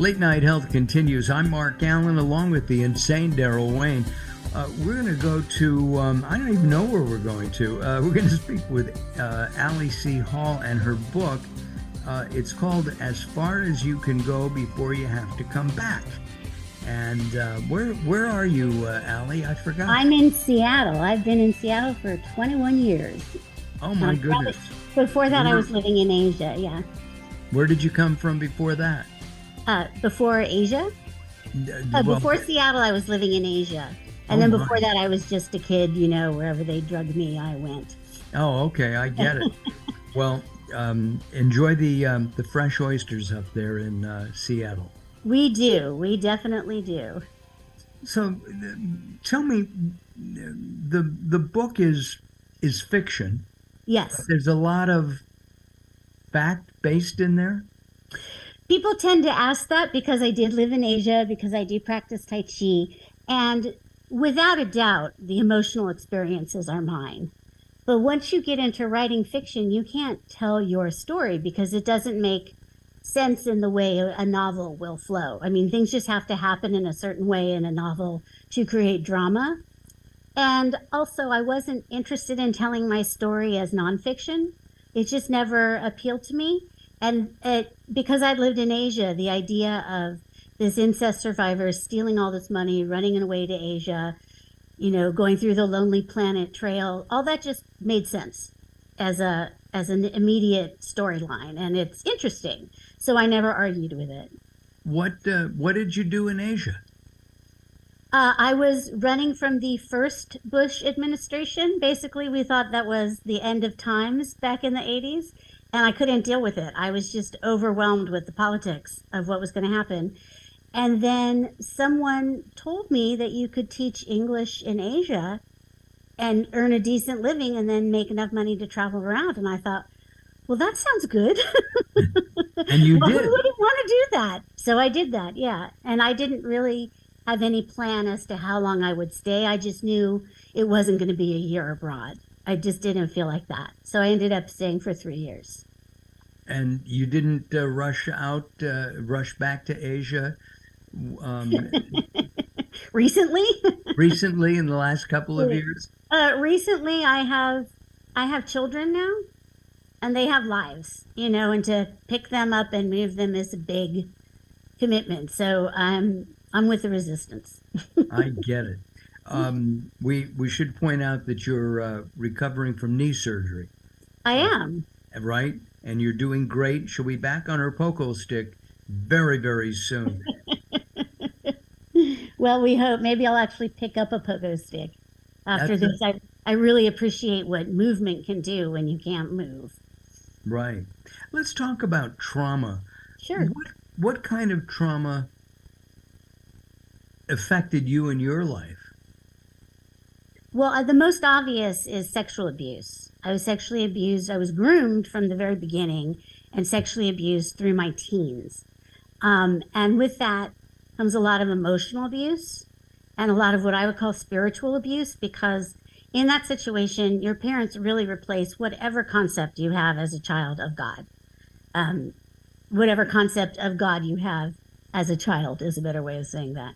Late Night Health continues. I'm Mark Alyn, along with the insane Daryl Wayne. We're going to go to, I don't even know where we're going to. We're going to speak with Alle C. Hall and her book. It's called As Far as You Can Go Before You Have to Come Back. And where are you, Alle? I forgot. I'm in Seattle. I've been in Seattle for 21 years. Oh, my goodness. Before that, I was living in Asia, yeah. Where did you come from before that? Before Asia? Before Seattle, I was living in Asia. And then before that, I was just a kid, wherever they drugged me, I went. Oh, okay. I get it. Well, enjoy the fresh oysters up there in Seattle. We do. We definitely do. So tell me, the book is fiction. Yes. There's a lot of fact based in there. People tend to ask that because I did live in Asia, because I do practice Tai Chi. And without a doubt, the emotional experiences are mine. But once you get into writing fiction, you can't tell your story because it doesn't make sense in the way a novel will flow. I mean, things just have to happen in a certain way in a novel to create drama. And also, I wasn't interested in telling my story as nonfiction. It just never appealed to me. And because I'd lived in Asia, the idea of this incest survivor stealing all this money, running away to Asia, going through the Lonely Planet trail, all that just made sense as an immediate storyline, and it's interesting. So I never argued with it. What did you do in Asia? I was running from the first Bush administration. Basically, we thought that was the end of times back in the 80s. And I couldn't deal with it. I was just overwhelmed with the politics of what was going to happen. And then someone told me that you could teach English in Asia and earn a decent living and then make enough money to travel around. And I thought, well, that sounds good. And you did. Who wouldn't want to do that? So I did that, yeah. And I didn't really have any plan as to how long I would stay. I just knew it wasn't going to be a year abroad. I just didn't feel like that. So I ended up staying for 3 years. And you didn't rush back to Asia? Recently? Recently, in the last couple of years? Recently, I have children now, and they have lives, and to pick them up and move them is a big commitment. So I'm with the resistance. I get it. We should point out that you're recovering from knee surgery. I am. Right? And you're doing great. She'll be back on her pogo stick very, very soon. Well, we hope. Maybe I'll actually pick up a pogo stick after this. I really appreciate what movement can do when you can't move. Right. Let's talk about trauma. Sure. What kind of trauma affected you in your life? Well, the most obvious is sexual abuse. I was sexually abused. I was groomed from the very beginning and sexually abused through my teens. And with that comes a lot of emotional abuse and a lot of what I would call spiritual abuse, because in that situation, your parents really replace whatever concept you have as a child of God. Whatever concept of God you have as a child is a better way of saying that.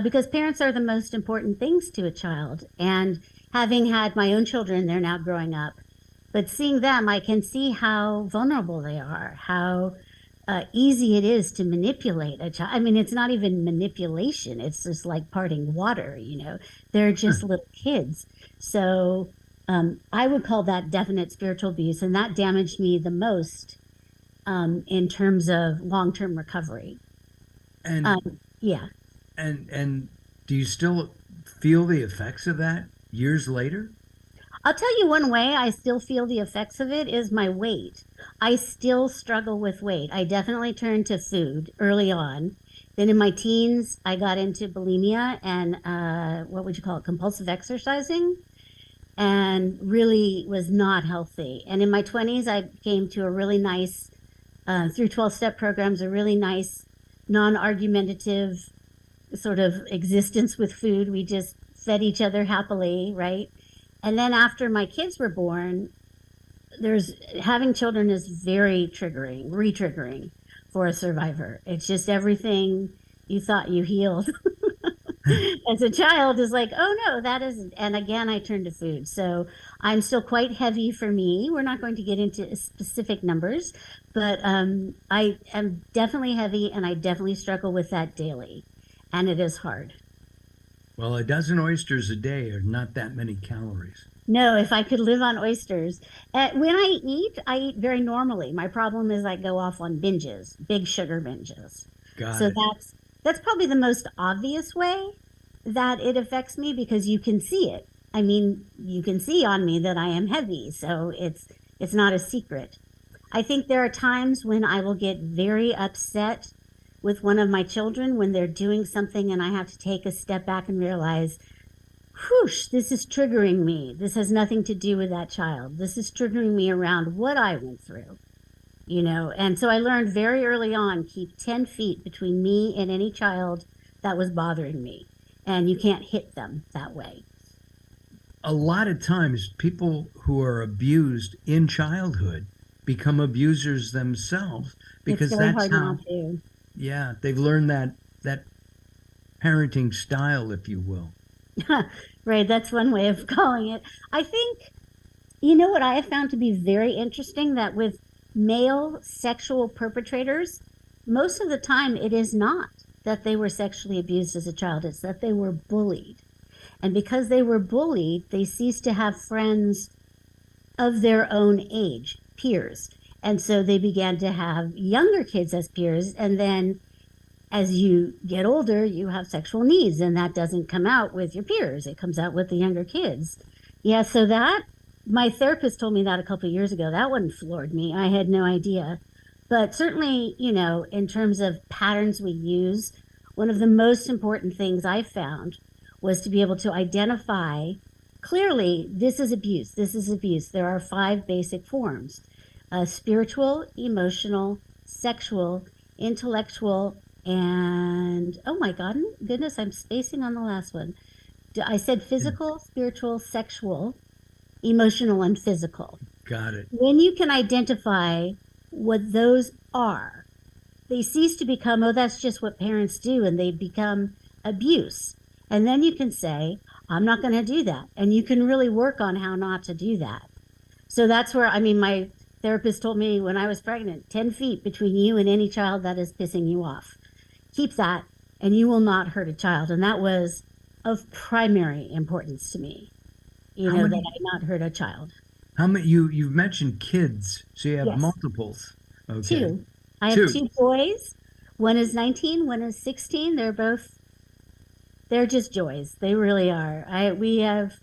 Because parents are the most important things to a child. And having had my own children, they're now growing up. But seeing them, I can see how vulnerable they are, how easy it is to manipulate a child. I mean, it's not even manipulation. It's just like parting water, They're just little kids. So I would call that definite spiritual abuse. And that damaged me the most in terms of long-term recovery. And yeah. And do you still feel the effects of that years later? I'll tell you one way I still feel the effects of it is my weight. I still struggle with weight. I definitely turned to food early on. Then in my teens, I got into bulimia and what would you call it, compulsive exercising, and really was not healthy. And in my 20s, I came to a really nice, through 12-step programs, a really nice, non-argumentative sort of existence with food. We just fed each other happily, right? And then after my kids were born, having children is very triggering, re-triggering for a survivor. It's just everything you thought you healed as a child is like, oh no, that isn't. And again, I turn to food. So I'm still quite heavy for me. We're not going to get into specific numbers, but I am definitely heavy and I definitely struggle with that daily. And it is hard. Well, a dozen oysters a day are not that many calories. No, if I could live on oysters. When I eat very normally. My problem is I go off on binges, big sugar binges. Got So it. that's probably the most obvious way that it affects me because you can see it. I mean, you can see on me that I am heavy, so it's not a secret. I think there are times when I will get very upset with one of my children when they're doing something and I have to take a step back and realize, whoosh, this is triggering me. This has nothing to do with that child. This is triggering me around what I went through, And so I learned very early on, keep 10 feet between me and any child that was bothering me. And you can't hit them that way. A lot of times, people who are abused in childhood become abusers themselves because it's very that's hard how, not to. yeah, they've learned that parenting style, if you will. Right, that's one way of calling it. I think, what I have found to be very interesting that with male sexual perpetrators, most of the time it is not that they were sexually abused as a child, it's that they were bullied. And because they were bullied, they ceased to have friends of their own age, peers. And so they began to have younger kids as peers. And then as you get older, you have sexual needs, and that doesn't come out with your peers. It comes out with the younger kids. Yeah, so my therapist told me that a couple of years ago. That one floored me. I had no idea. But certainly, in terms of patterns we use, one of the most important things I found was to be able to identify clearly, this is abuse. This is abuse. There are 5 basic forms: spiritual, emotional, sexual, intellectual, and oh my goodness, I'm spacing on the last one. I said physical, spiritual, sexual, emotional, and physical. Got it. When you can identify what those are, they cease to become, oh, that's just what parents do, and they become abuse. And then you can say, I'm not going to do that. And you can really work on how not to do that. So that's where, my therapist told me when I was pregnant, 10 feet between you and any child that is pissing you off. Keep that, and you will not hurt a child. And that was of primary importance to me, that I not hurt a child. How many, you've mentioned kids, so you have Yes. multiples. Okay. 2. I have 2 boys. One is 19, one is 16. They're just joys. They really are. We have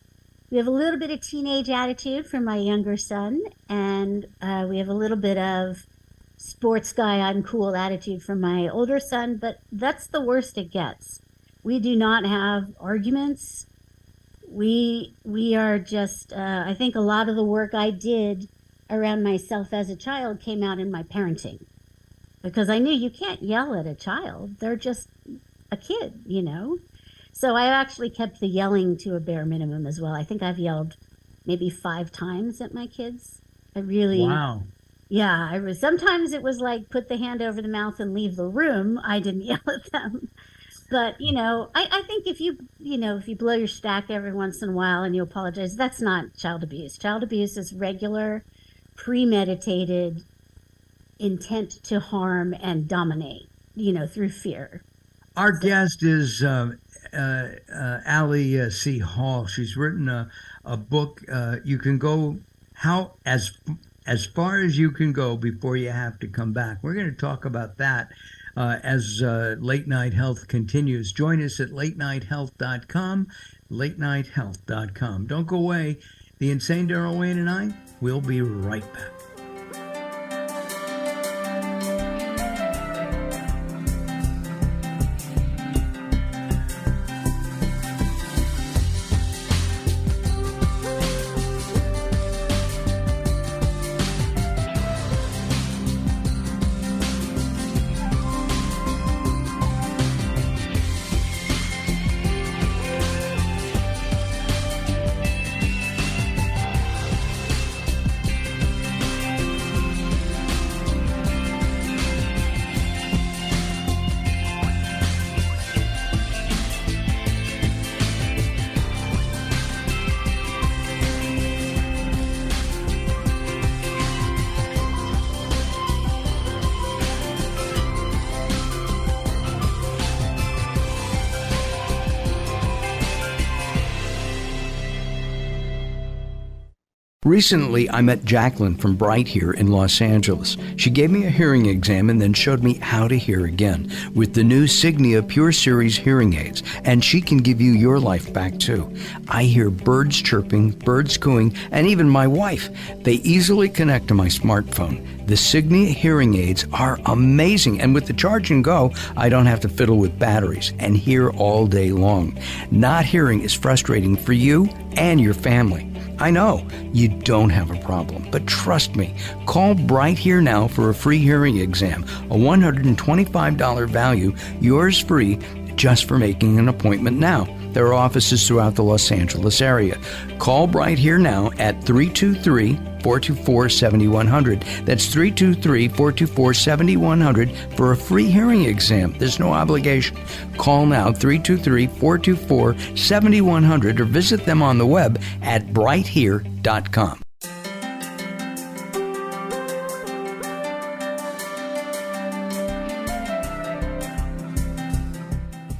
a little bit of teenage attitude from my younger son, and we have a little bit of sports guy, I'm cool attitude from my older son, but that's the worst it gets. We do not have arguments. We are just, I think a lot of the work I did around myself as a child came out in my parenting, because I knew you can't yell at a child. They're just a kid, So I actually kept the yelling to a bare minimum as well. I think I've yelled maybe 5 times at my kids. Wow. Yeah, sometimes it was like put the hand over the mouth and leave the room. I didn't yell at them. But, I think if you blow your stack every once in a while and you apologize, that's not child abuse. Child abuse is regular, premeditated intent to harm and dominate, through fear. Our guest is Alle C. Hall. She's written a book. You can go as far as you can go before you have to come back. We're going to talk about that as Late Night Health continues. Join us at latenighthealth.com, latenighthealth.com. Don't go away. The Insane Daryl Wayne and I will be right back. Recently, I met Jacqueline from Bright here in Los Angeles. She gave me a hearing exam and then showed me how to hear again with the new Signia Pure Series hearing aids, and she can give you your life back too. I hear birds chirping, birds cooing, and even my wife. They easily connect to my smartphone. The Signia hearing aids are amazing, and with the charge and go, I don't have to fiddle with batteries and hear all day long. Not hearing is frustrating for you and your family. I know you don't have a problem, but trust me, call Bright Here now for a free hearing exam, a $125 value, yours free, just for making an appointment now. There are offices throughout the Los Angeles area. Call Bright Here now at 323-424-7100. That's 323-424-7100 for a free hearing exam. There's no obligation. Call now, 323-424-7100, or visit them on the web at brighthere.com.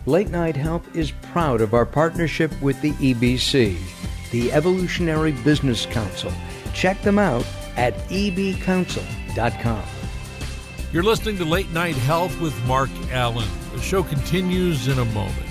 Late Night Health is proud of our partnership with the EBC, the Evolutionary Business Council. Check them out at ebcouncil.com. You're listening to Late Night Health with Mark Alyn. The show continues in a moment.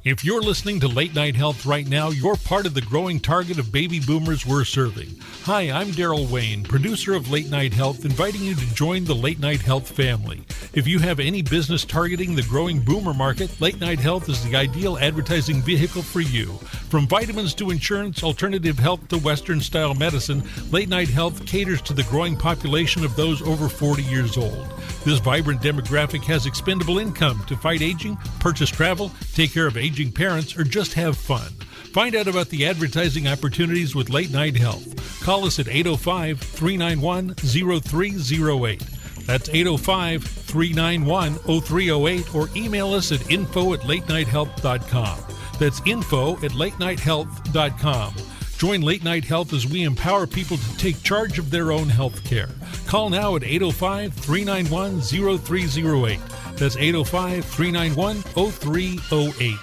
If you're listening to Late Night Health right now, you're part of the growing target of baby boomers we're serving. Hi, I'm Daryl Wayne, producer of Late Night Health, inviting you to join the Late Night Health family. If you have any business targeting the growing boomer market, Late Night Health is the ideal advertising vehicle for you. From vitamins to insurance, alternative health to Western-style medicine, Late Night Health caters to the growing population of those over 40 years old. This vibrant demographic has expendable income to fight aging, purchase travel, take care of aging parents, or just have fun. Find out about the advertising opportunities with Late Night Health. Call us at 805-391-0308. That's 805-391-0308, or email us at info@latenighthealth.com. That's info@latenighthealth.com. Join Late Night Health as we empower people to take charge of their own health care. Call now at 805-391-0308. That's 805-391-0308.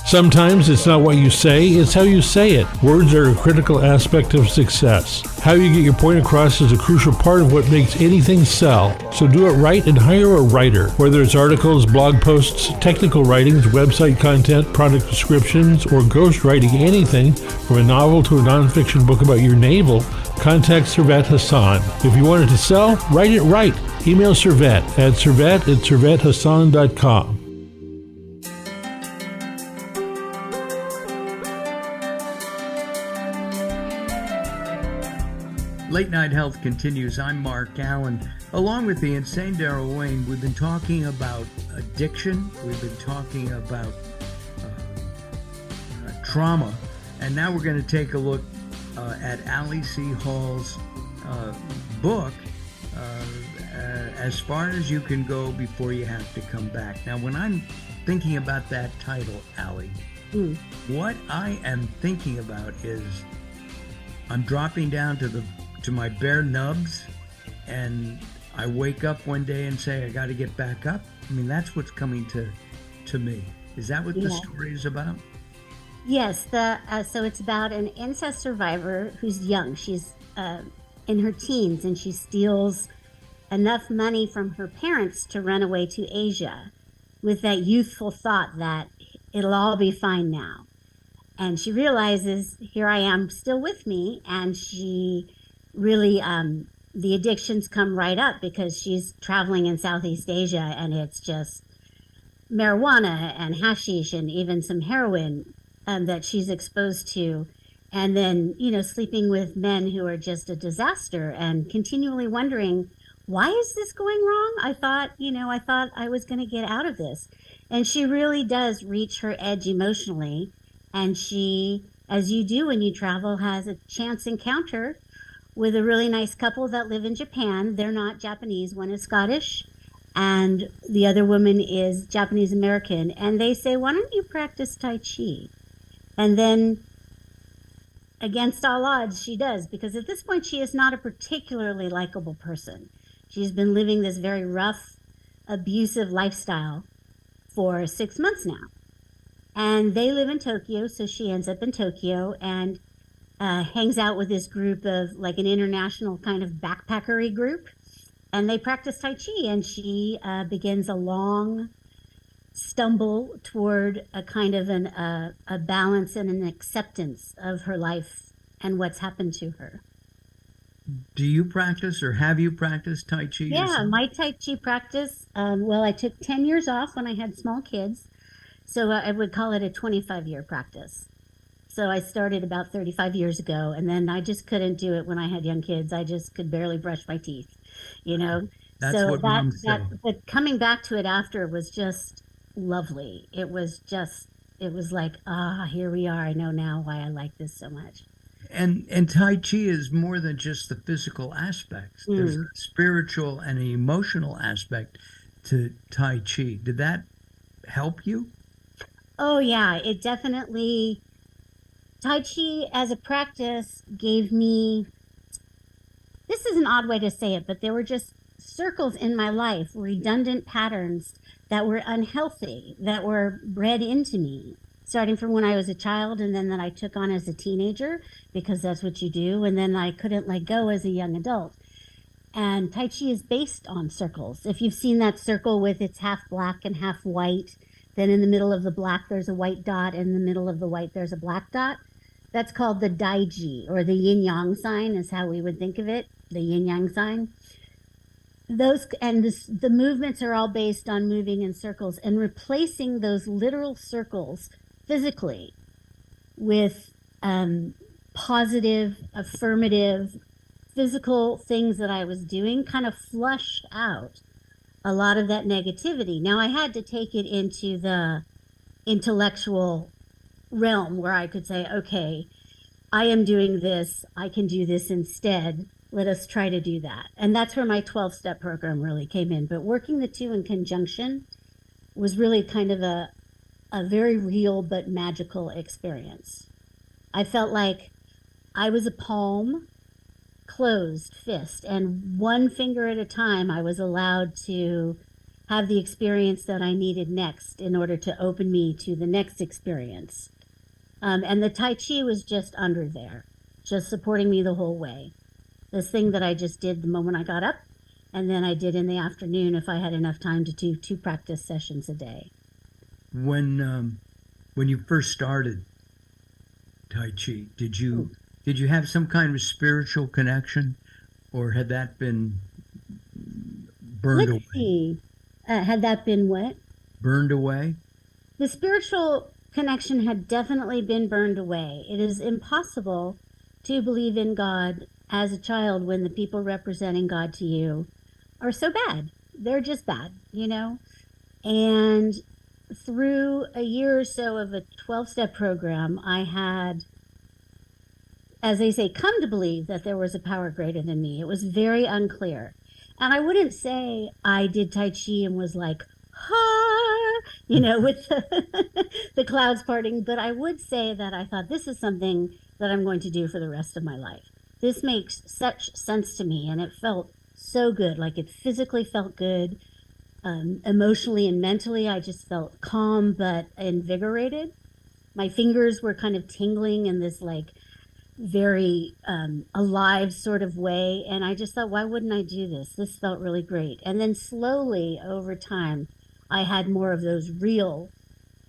Sometimes it's not what you say, it's how you say it. Words are a critical aspect of success. How you get your point across is a crucial part of what makes anything sell. So do it right and hire a writer. Whether it's articles, blog posts, technical writings, website content, product descriptions, or ghostwriting anything from a novel to a nonfiction book about your navel, contact Servet Hassan. If you want it to sell, write it right. Email Servet at servet@servethassan.com. Late Night Health continues. I'm Mark Alyn. Along with the insane Daryl Wayne, we've been talking about addiction. We've been talking about trauma. And now we're going to take a look at Alle C. Hall's book, As Far As You Can Go Before You Have to Come Back. Now, when I'm thinking about that title, Alle, what I am thinking about is I'm dropping down to my bare nubs, and I wake up one day and say, I got to get back up. I mean, that's what's coming to me. Is that what the story is about? Yes. So it's about an incest survivor who's young. She's in her teens, and she steals enough money from her parents to run away to Asia with that youthful thought that it'll all be fine now. And she realizes, here I am still with me, and she really, the addictions come right up because she's traveling in Southeast Asia, and it's just marijuana and hashish and even some heroin that she's exposed to. And then, sleeping with men who are just a disaster, and continually wondering, why is this going wrong? I thought I was going to get out of this. And she really does reach her edge emotionally. And she, as you do when you travel, has a chance encounter with a really nice couple that live in Japan. They're not Japanese. One is Scottish, and the other woman is Japanese American. And they say, why don't you practice Tai Chi? And then, against all odds, she does, because at this point, she is not a particularly likable person. She's been living this very rough, abusive lifestyle for 6 months now. And they live in Tokyo, so she ends up in Tokyo and hangs out with this group of like an international kind of backpackery group. And they practice Tai Chi, and she begins a long stumble toward a kind of a balance and an acceptance of her life and what's happened to her. Do you practice, or have you practiced Tai Chi Yeah, yourself? my Tai Chi practice, well, I took 10 years off when I had small kids. So I would call it a 25-year practice. So I started about 35 years ago, and then I just couldn't do it when I had young kids. I just could barely brush my teeth, you know? That's So what that, moms that, say. but coming back to it after was just lovely. It was like, here we are. I know now why I like this so much. And Tai Chi is more than just the physical aspects. There's a Mm. spiritual and an emotional aspect to Tai Chi. Did that help you? Oh, yeah, it definitely, Tai Chi as a practice gave me, this is an odd way to say it, but there were just circles in my life, redundant patterns that were unhealthy, that were bred into me, starting from when I was a child, and then that I took on as a teenager, because that's what you do. And then I couldn't let go as a young adult. And Tai Chi is based on circles. If you've seen that circle with it's half black and half white, then in the middle of the black there's a white dot, and in the middle of the white there's a black dot. That's called the Daiji, or the yin yang sign, is how we would think of it, the yin yang sign. The movements are all based on moving in circles and replacing those literal circles physically with positive, affirmative, physical things that I was doing kind of flushed out a lot of that negativity. Now I had to take it into the intellectual realm where I could say, okay, I am doing this, I can do this instead. Let us try to do that. And that's where my 12-step program really came in. But working the two in conjunction was really kind of a very real but magical experience. I felt like I was a palm, closed fist, and one finger at a time I was allowed to have the experience that I needed next in order to open me to the next experience. And the Tai Chi was just under there, just supporting me the whole way. This thing that I just did the moment I got up, and then I did in the afternoon if I had enough time to do 2 practice sessions a day. When you first started Tai Chi, did you have some kind of spiritual connection, or had that been burned Let's away? see. Had that been what? Burned away? The spiritual connection had definitely been burned away. It is impossible to believe in God as a child when the people representing God to you are so bad. They're just bad, you know? And through a year or so of a 12-step program, I had, as they say, come to believe that there was a power greater than me. It was very unclear. And I wouldn't say I did Tai Chi and was like, ha, you know, with the clouds parting, but I would say that I thought this is something that I'm going to do for the rest of my life. This makes such sense to me, and it felt so good. Like it physically felt good. Emotionally and mentally, I just felt calm but invigorated. My fingers were kind of tingling in this like very alive sort of way. And I just thought, why wouldn't I do this? This felt really great. And then slowly over time, I had more of those real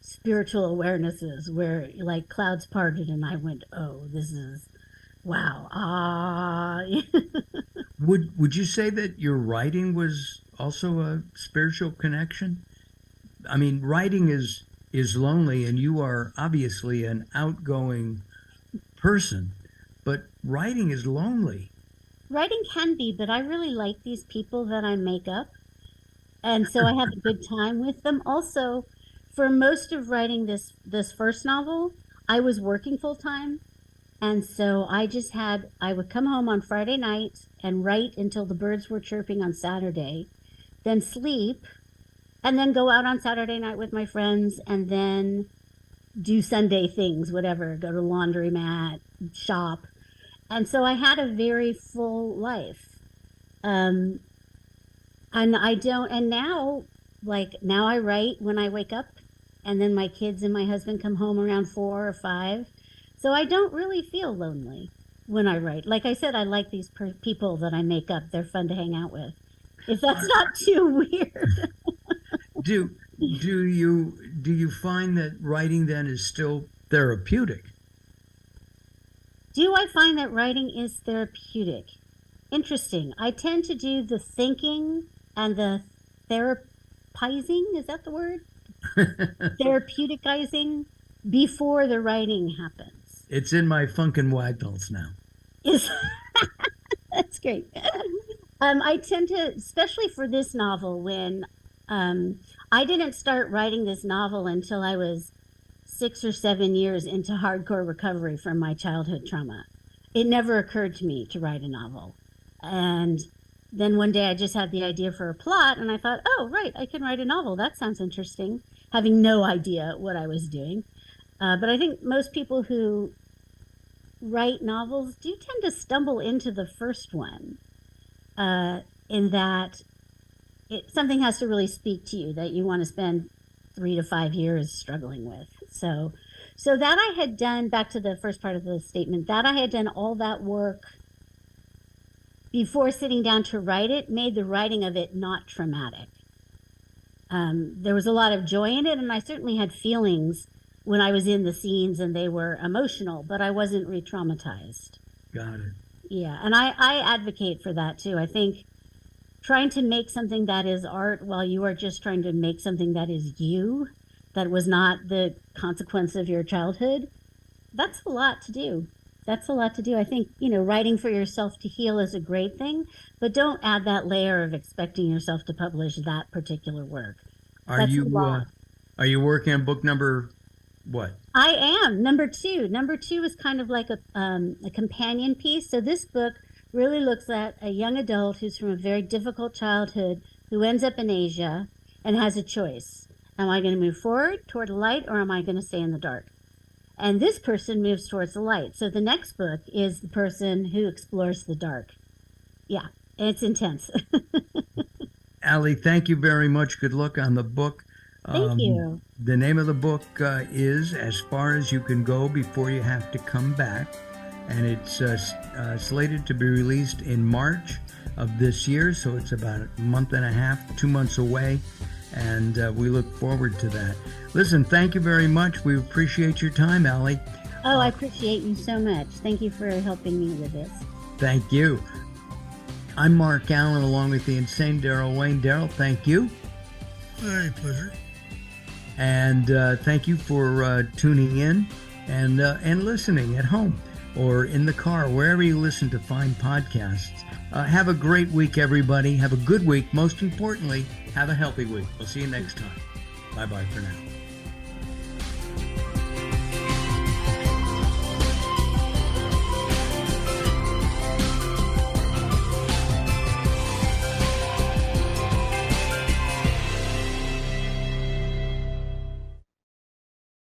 spiritual awarenesses where like clouds parted and I went, oh, this is wow. Would you say that your writing was also a spiritual connection? I mean, writing is lonely, and you are obviously an outgoing person, but writing is lonely. Writing can be, but I really like these people that I make up. And so I have a good time with them. Also, for most of writing this first novel, I was working full time. And so I would come home on Friday night and write until the birds were chirping on Saturday, then sleep, and then go out on Saturday night with my friends, and then do Sunday things, whatever, go to laundromat, shop. And so I had a very full life. And I don't, and now, like now I write when I wake up and then my kids and my husband come home around 4 or 5. So I don't really feel lonely when I write. Like I said, I like these people that I make up. They're fun to hang out with. If that's not too weird. Do you find that writing then is still therapeutic? Do I find that writing is therapeutic? Interesting. I tend to do the thinking and the therapizing, is that the word? Therapeuticizing before the writing happens. It's in my Funkin' Wagtails now. That's great. I tend to, especially for this novel, when I didn't start writing this novel until I was 6 or 7 years into hardcore recovery from my childhood trauma. It never occurred to me to write a novel. And then one day I just had the idea for a plot, and I thought, oh, right, I can write a novel. That sounds interesting, having no idea what I was doing. But I think most people who write novels do tend to stumble into the first one, in that something has to really speak to you that you want to spend 3 to 5 years struggling with. So that I had done, back to the first part of the statement, that I had done all that work before sitting down to write it, made the writing of it not traumatic. There was a lot of joy in it, and I certainly had feelings when I was in the scenes and they were emotional, but I wasn't re-traumatized. Got it. Yeah, and I advocate for that too. I think trying to make something that is art while you are just trying to make something that is you, that was not the consequence of your childhood, that's a lot to do. That's a lot to do. I think, writing for yourself to heal is a great thing, but don't add that layer of expecting yourself to publish that particular work. Are you working on book number what? I am. Number 2. Number 2 is kind of like a companion piece. So this book really looks at a young adult who's from a very difficult childhood who ends up in Asia and has a choice. Am I going to move forward toward the light, or am I going to stay in the dark? And this person moves towards the light. So the next book is the person who explores the dark. Yeah, it's intense. Alle, thank you very much. Good luck on the book. Thank you. The name of the book is As Far As You Can Go Before You Have to Come Back. And it's slated to be released in March of this year. So it's about a month and a half, 2 months away. And we look forward to that. Listen, thank you very much. We appreciate your time, Alle. Oh, I appreciate you so much. Thank you for helping me with this. Thank you. I'm Mark Alyn, along with the insane Daryl Wayne. Daryl, thank you. My pleasure. And thank you for tuning in and listening at home or in the car, wherever you listen to fine podcasts. Have a great week, everybody. Have a good week. Most importantly, have a healthy week. We'll see you next time. Bye-bye for now.